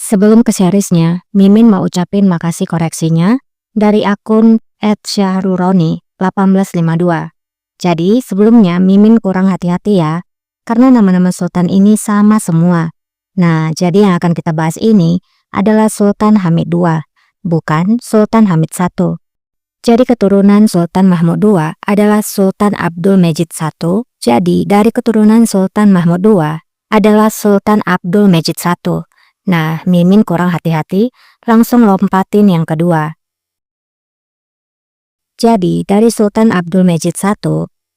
Sebelum ke seriesnya, Mimin mau ucapin makasih koreksinya dari akun @syahruroni1852. Jadi sebelumnya Mimin kurang hati-hati ya, karena nama-nama sultan ini sama semua. Nah, jadi yang akan kita bahas ini adalah Sultan Hamid II, bukan Sultan Hamid I. Jadi keturunan Sultan Mahmud II adalah Sultan Abdul Majid I. Jadi dari keturunan Sultan Mahmud II adalah Sultan Abdul Majid I. Nah, Mimin kurang hati-hati, langsung lompatin yang kedua. Jadi, dari Sultan Abdul Majid I,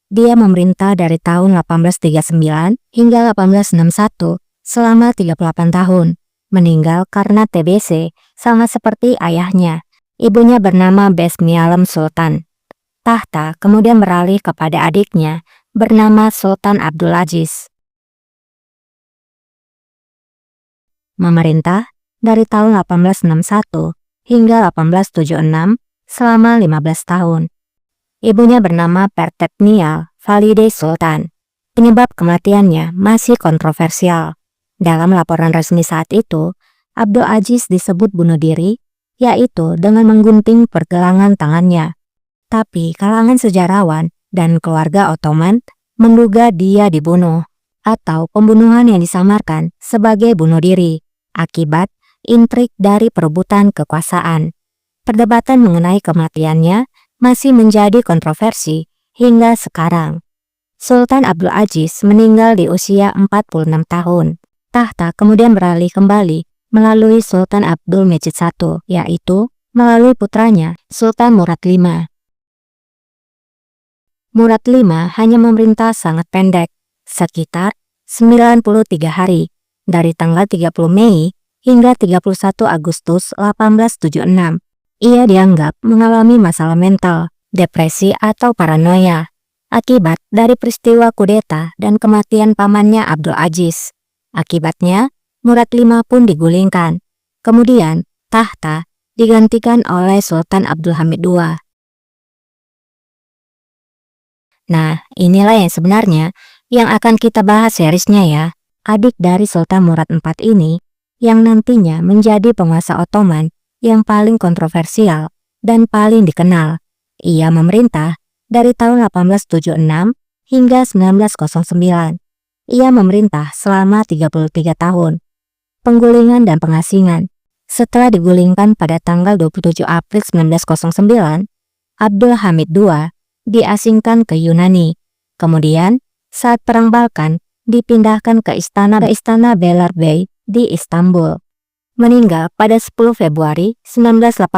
dia memerintah dari tahun 1839 hingga 1861 selama 38 tahun. Meninggal karena TBC, sama seperti ayahnya. Ibunya bernama Besmi Alam Sultan. Tahta kemudian beralih kepada adiknya, bernama Sultan Abdul Aziz. Memerintah dari tahun 1861 hingga 1876 selama 15 tahun. Ibunya bernama Pertet Nial Valide Sultan. Penyebab kematiannya masih kontroversial. Dalam laporan resmi saat itu, Abdul Aziz disebut bunuh diri, yaitu dengan menggunting pergelangan tangannya. Tapi kalangan sejarawan dan keluarga Ottoman menduga dia dibunuh, atau pembunuhan yang disamarkan sebagai bunuh diri akibat intrik dari perebutan kekuasaan. Perdebatan mengenai kematiannya masih menjadi kontroversi hingga sekarang. Sultan Abdul Aziz meninggal di usia 46 tahun. Tahta kemudian beralih kembali melalui Sultan Abdul Majid I, yaitu melalui putranya Sultan Murad V. Murad V hanya memerintah sangat pendek, sekitar 93 hari, dari tanggal 30 Mei hingga 31 Agustus 1876. Ia dianggap mengalami masalah mental, depresi atau paranoia, akibat dari peristiwa kudeta dan kematian pamannya Abdul Aziz. Akibatnya, Murad V pun digulingkan. Kemudian, tahta digantikan oleh Sultan Abdul Hamid II. Nah, inilah yang sebenarnya yang akan kita bahas seriesnya ya. Adik dari Sultan Murad IV ini yang nantinya menjadi penguasa Ottoman yang paling kontroversial dan paling dikenal. Ia memerintah dari tahun 1876 hingga 1909. Ia memerintah selama 33 tahun. Penggulingan dan pengasingan. Setelah digulingkan pada tanggal 27 April 1909, Abdul Hamid II diasingkan ke Yunani. Kemudian, saat Perang Balkan, dipindahkan ke Istana Beylerbeyi di Istanbul. Meninggal pada 10 Februari 1918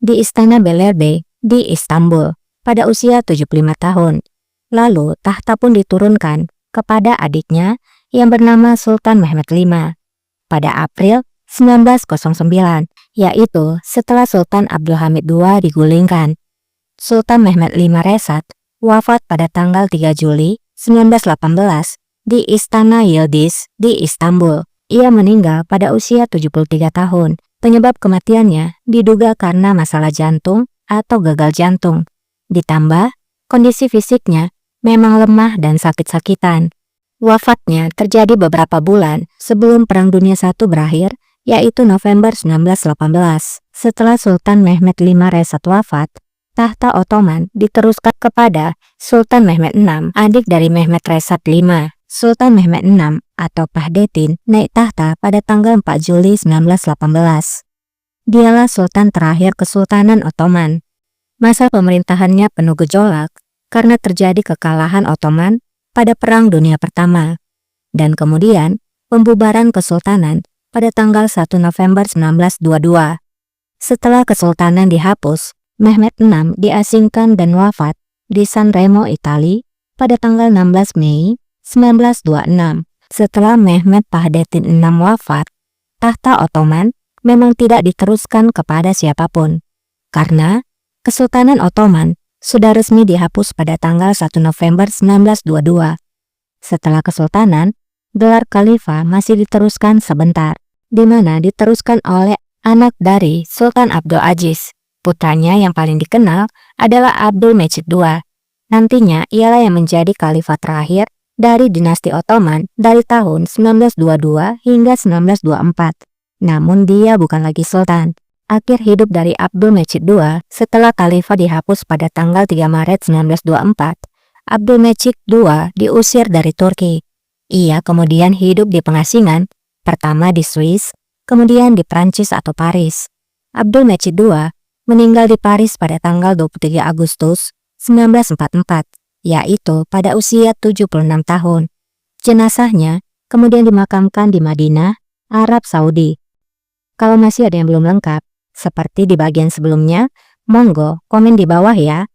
di Istana Beylerbeyi di Istanbul pada usia 75 tahun. Lalu tahta pun diturunkan kepada adiknya yang bernama Sultan Mehmed V pada April 1909, yaitu setelah Sultan Abdul Hamid II digulingkan. Sultan Mehmed V Resat wafat pada tanggal 3 Juli 1918 di Istana Yildiz di Istanbul. Ia meninggal pada usia 73 tahun. Penyebab kematiannya diduga karena masalah jantung atau gagal jantung. Ditambah, kondisi fisiknya memang lemah dan sakit-sakitan. Wafatnya terjadi beberapa bulan sebelum Perang Dunia I berakhir, yaitu November 1918. Setelah Sultan Mehmed V Resat wafat, tahta Ottoman diteruskan kepada Sultan Mehmed VI, adik dari Mehmed Resat V. Sultan Mehmed VI atau Pahdetin naik tahta pada tanggal 4 Juli 1918. Dialah Sultan terakhir Kesultanan Ottoman. Masa pemerintahannya penuh gejolak karena terjadi kekalahan Ottoman pada Perang Dunia Pertama, dan kemudian pembubaran kesultanan pada tanggal 1 November 1922. Setelah kesultanan dihapus, Mehmed VI diasingkan dan wafat di San Remo, Italia pada tanggal 16 Mei 1926. Setelah Mehmed Pahdetin VI wafat, tahta Ottoman memang tidak diteruskan kepada siapapun, karena Kesultanan Ottoman sudah resmi dihapus pada tanggal 1 November 1922. Setelah kesultanan, gelar khalifah masih diteruskan sebentar, di mana diteruskan oleh anak dari Sultan Abdul Aziz. Putranya yang paling dikenal adalah Abdul Majid II. Nantinya ialah yang menjadi khalifah terakhir dari dinasti Ottoman dari tahun 1922 hingga 1924. Namun dia bukan lagi sultan. Akhir hidup dari Abdülmecid II setelah khalifah dihapus pada tanggal 3 Maret 1924, Abdülmecid II diusir dari Turki. Ia kemudian hidup di pengasingan, pertama di Swiss, kemudian di Prancis atau Paris. Abdülmecid II meninggal di Paris pada tanggal 23 Agustus 1944, yaitu pada usia 76 tahun. Jenazahnya kemudian dimakamkan di Madinah, Arab Saudi. Kalau masih ada yang belum lengkap, seperti di bagian sebelumnya, monggo komen di bawah ya.